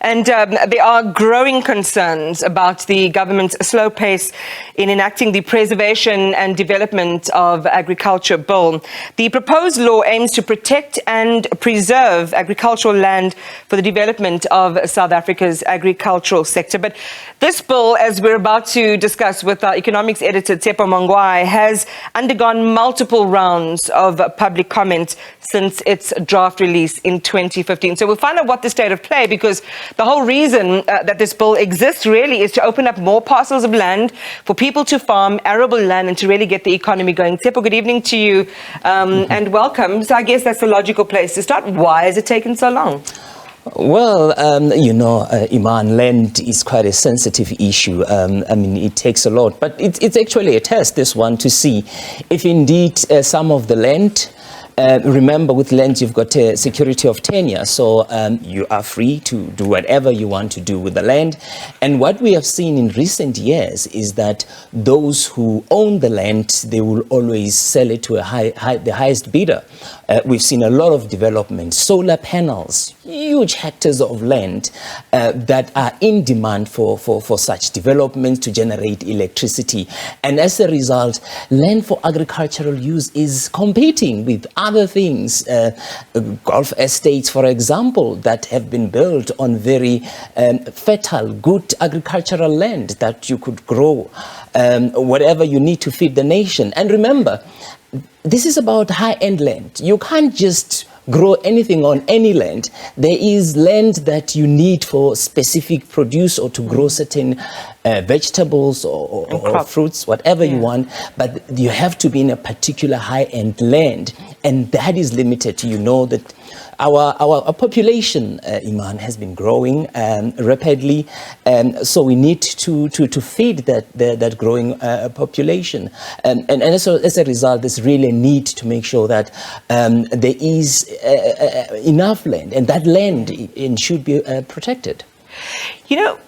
And there are growing concerns about the government's slow pace in enacting the Preservation and Development of Agriculture Bill. The proposed law aims to protect and preserve agricultural land for the development of South Africa's agricultural sector. But this bill, as we're about to discuss with our economics editor, Tshepo Mongoai, has undergone multiple rounds of public comment since its draft release in 2015. So we'll find out what the state of play, because the whole reason that this bill exists really is to open up more parcels of land for people to farm, arable land, and to really get the economy going. Tshepo, good evening to you and welcome. So I guess that's the logical place to start. Why has it taken so long? Well, Iman, land is quite a sensitive issue. I mean, it takes a lot, but it's actually a test, this one, to see if indeed some of the land, remember, with land, you've got a security of tenure, so you are free to do whatever you want to do with the land. And what we have seen in recent years is that those who own the land, they will always sell it to the highest bidder. We've seen a lot of development, solar panels, huge hectares of land that are in demand for such development to generate electricity. And as a result, land for agricultural use is competing with other things, golf estates, for example, that have been built on very fertile, good agricultural land that you could grow whatever you need to feed the nation. And remember, this is about high-end land. You can't just grow anything on any land. There is land that you need for specific produce or to grow certain vegetables or fruits, whatever you want, but you have to be in a particular high-end land, and that is limited. You know that our population, Iman, has been growing rapidly, so we need to feed that growing population, and so as a result, there's really a need to make sure that there is enough land, and that land should be protected. You know,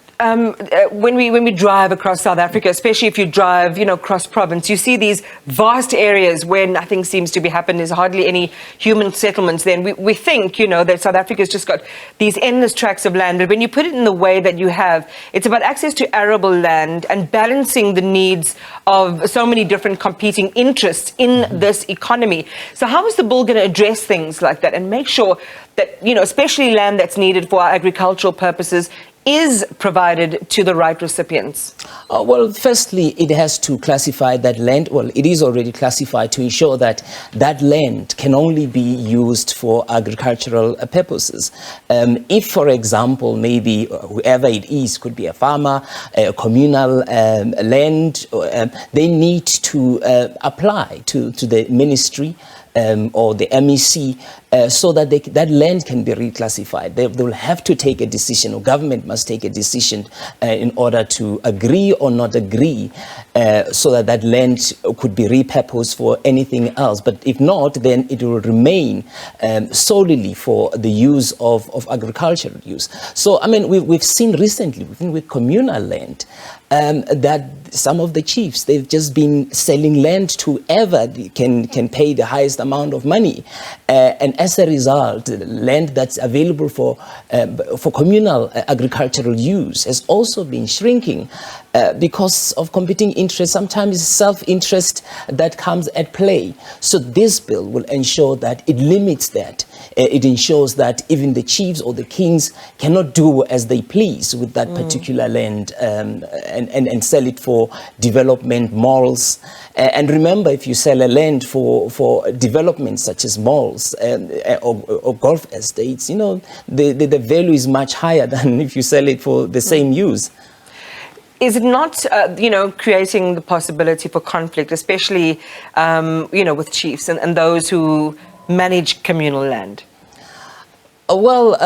when we drive across South Africa, especially if you drive, cross province, you see these vast areas where nothing seems to be happening. There's hardly any human settlements there. And we think, that South Africa's just got these endless tracts of land. But when you put it in the way that you have, it's about access to arable land and balancing the needs of so many different competing interests in this economy. So how is the bill going to address things like that and make sure that, especially land that's needed for our agricultural purposes, is provided to the right recipients? Well, firstly, it has to classify that land. Well, it is already classified to ensure that that land can only be used for agricultural purposes. If, for example, maybe whoever it is, could be a farmer, a communal land, they need to apply to the ministry or the MEC so that that land can be reclassified. They will have to take a decision, or government must take a decision in order to agree or not agree, so that that land could be repurposed for anything else. But if not, then it will remain solely for the use of agricultural use. So, I mean, we've seen recently, with communal land, that some of the chiefs, they've just been selling land to whoever can pay the highest amount of money. And as a result, the land that's available for communal agricultural use has also been shrinking because of competing interests. Sometimes self-interest that comes at play. So this bill will ensure that it limits that. It ensures that even the chiefs or the kings cannot do as they please with that particular land and sell it for development, malls. And remember, if you sell a land for development such as malls or golf estates, the value is much higher than if you sell it for the same use. Is it not, creating the possibility for conflict, especially, with chiefs and those who manage communal land? Well,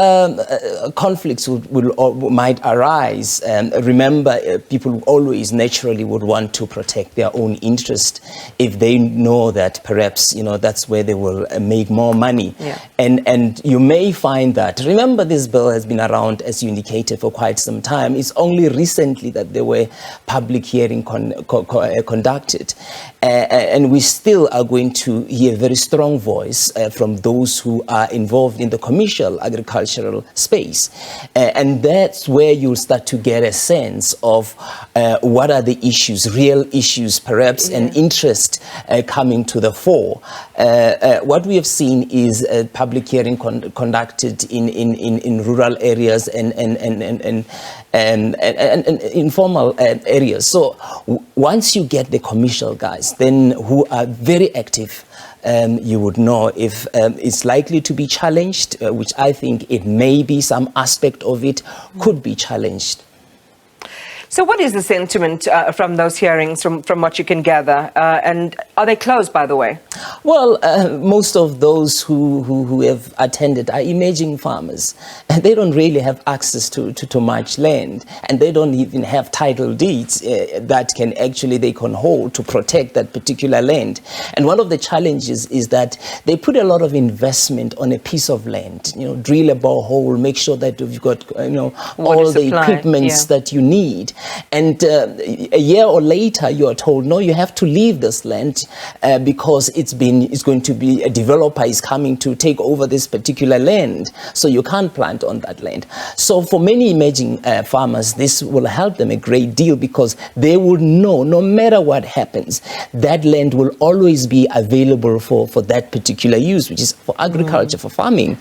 conflicts might arise. Remember, people always naturally would want to protect their own interest if they know that perhaps, that's where they will make more money. Yeah. And you may find that, remember, this bill has been around, as you indicated, for quite some time. It's only recently that there were public hearings conducted. And we still are going to hear a very strong voice from those who are involved in the commission commercial agricultural space. And that's where you'll start to get a sense of what are the issues, real issues, perhaps an interest coming to the fore. What we have seen is a public hearing conducted in rural areas and informal areas. So once you get the commercial guys, then who are very active, you would know if it's likely to be challenged, which I think it may be, some aspect of it could be challenged. So what is the sentiment from those hearings, from what you can gather? And are they closed, by the way? Well, most of those who have attended are emerging farmers. And they don't really have access to much land. And they don't even have title deeds that they can hold to protect that particular land. And one of the challenges is that they put a lot of investment on a piece of land. Drill a borehole, make sure that you've got all the equipments that you need. And a year or later, you are told, no, you have to leave this land because it's going to be, a developer is coming to take over this particular land. So you can't plant on that land. So for many emerging farmers, this will help them a great deal because they will know, no matter what happens, that land will always be available for that particular use, which is for agriculture, for farming.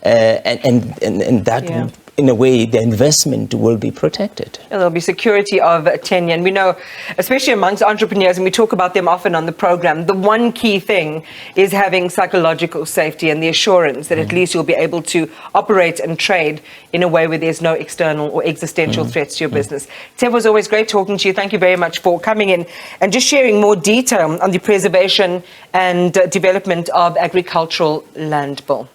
And that in a way, the investment will be protected. And there'll be security of tenure. And we know, especially amongst entrepreneurs, and we talk about them often on the program, the one key thing is having psychological safety and the assurance that at least you'll be able to operate and trade in a way where there's no external or existential threats to your business. Tshepo, it was always great talking to you. Thank you very much for coming in and just sharing more detail on the preservation and development of agricultural land bill.